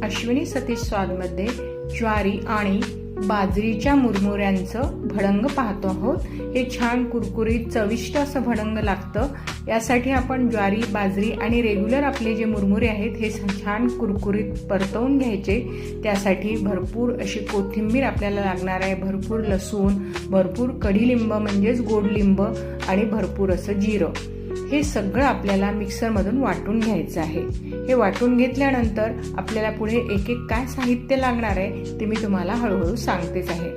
अश्विनी सतीश स्वादमध्ये ज्वारी आणि बाजरीच्या मुरमुऱ्यांचं भडंग पाहतो आहोत। हे छान कुरकुरीत चविष्ट असं भडंग लागतं। यासाठी आपण ज्वारी, बाजरी आणि रेग्युलर आपले जे मुरमुरे आहेत हे छान कुरकुरीत परतवून घ्यायचे। त्यासाठी भरपूर अशी कोथिंबीर आपल्याला लागणार आहे, भरपूर लसूण, भरपूर कढीलिंब म्हणजेच गोड लिंब आणि भरपूर असं जिरं। हे सगळं आपल्याला मिक्सरमधून वाटून घ्यायचं आहे। हे वाटून घेतल्यानंतर आपल्याला पुढे एक एक काय साहित्य लागणार आहे ते मी तुम्हाला हळूहळू सांगतेच आहे।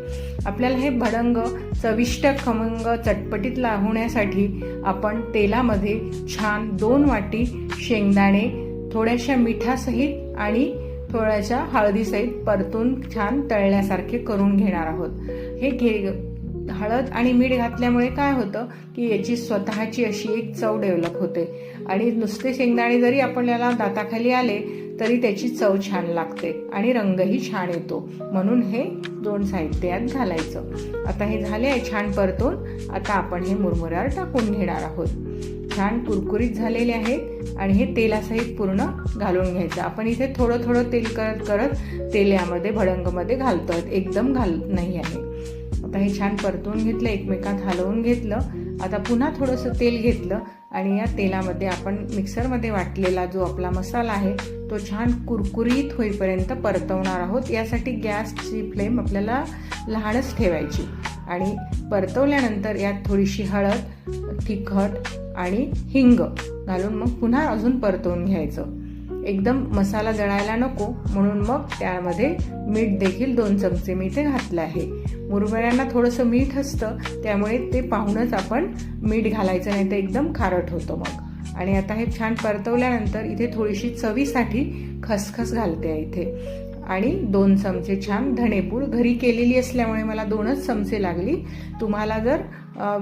आपल्याला हे भडंग चविष्ट, खमंग, चटपटीत होण्यासाठी आपण तेलामध्ये छान 2 वाटी शेंगदाणे थोड्याशा मिठासहित आणि थोड्याशा हळदीसहित परतून छान तळल्यासारखे करून घेणार आहोत। हे हळद आणि मीठ घातल्यामुळे काय होतं की याची स्वतःची अशी एक चव डेव्हलप होते आणि नुसते शेंगदाणे जरी आपल्याला दाताखाली आले तरी त्याची चव छान लागते आणि रंगही छान येतो। म्हणून हे 2 साहित्य यात घालायचं। आता हे झाले आहे छान परतून। आता आपण हे मुरमुऱ्यावर टाकून घेणार आहोत। छान कुरकुरीत झालेले आहेत आणि हे तेलासहित पूर्ण घालून घ्यायचं। आपण इथे थोडं थोडं तेल करत करत तेल यामध्ये भडंगमध्ये घालतोय, एकदम घालत नाही आहे। आता हे छान परतवून घेतलं, एकमेकांत हलवून घेतलं। आता पुन्हा थोडंसं तेल घेतलं आणि या तेलामध्ये आपण मिक्सरमध्ये वाटलेला जो आपला मसाला आहे तो छान कुरकुरीत होईपर्यंत परतवणार आहोत। यासाठी गॅसची फ्लेम आपल्याला लहानच ठेवायची आणि परतवल्यानंतर यात थोडीशी हळद, तिखट आणि हिंग घालून मग पुन्हा अजून परतवून घ्यायचं। एकदम मसाला जळायला नको म्हणून मग त्यामध्ये मीठ देखील 2 चमचे मी इथे घातलं आहे। मुरमुऱ्यांना थोडंसं मीठ असतं त्यामुळे ते पाहूनच आपण मीठ घालायचं, नाही तर एकदम खारट होतं मग। आणि आता हे छान परतवल्यानंतर इथे थोडीशी चवीसाठी खसखस घालते आहे इथे आणि 2 चमचे छान धणेपूड घरी केलेली असल्यामुळे मला 2च चमचे लागली। तुम्हाला जर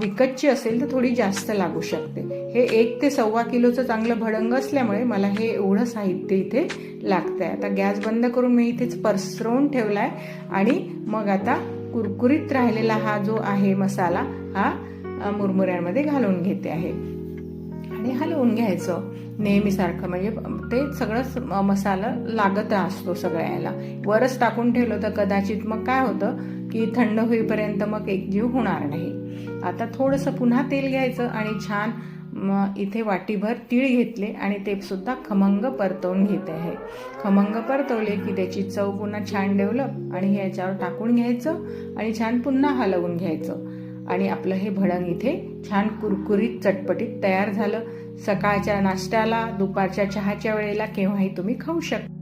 विकतची असेल तर थोडी जास्त लागू शकते। हे 1 ते 1.25 किलोचं चांगलं भडंग असल्यामुळे मला हे एवढं साहित्य इथे लागतंय। आता गॅस बंद करून मी इथेच पसरवून ठेवलाय आणि मग आता कुरकुरीत राहिलेला हा जो आहे मसाला हा मुरमुऱ्यांमध्ये घालून घेते आहे आणि हलवून घ्यायचं नेहमीसारखं। म्हणजे ते सगळं मसाला लागत असतो सगळ्याला। वरच टाकून ठेवलं तर कदाचित मग काय होतं की थंड होईपर्यंत मग एकजीव होणार नाही। आता थोडंसं पुन्हा तेल घ्यायचं आणि छान इथे वाटीभर तीळ घेतले आणि ते सुद्धा खमंग परतवून घेते आहे। खमंग परतवले की त्याची चव पुन्हा छान डेव्हलप आणि याच्यावर टाकून घ्यायचं आणि छान पुन्हा हलवून घ्यायचं आणि आपलं हे भडंग इथे छान कुरकुरीत चटपटीत तयार झालं। सकाळच्या नाश्त्याला, दुपारच्या चहाच्या वेळेला केव्हाही तुम्ही खाऊ शकता।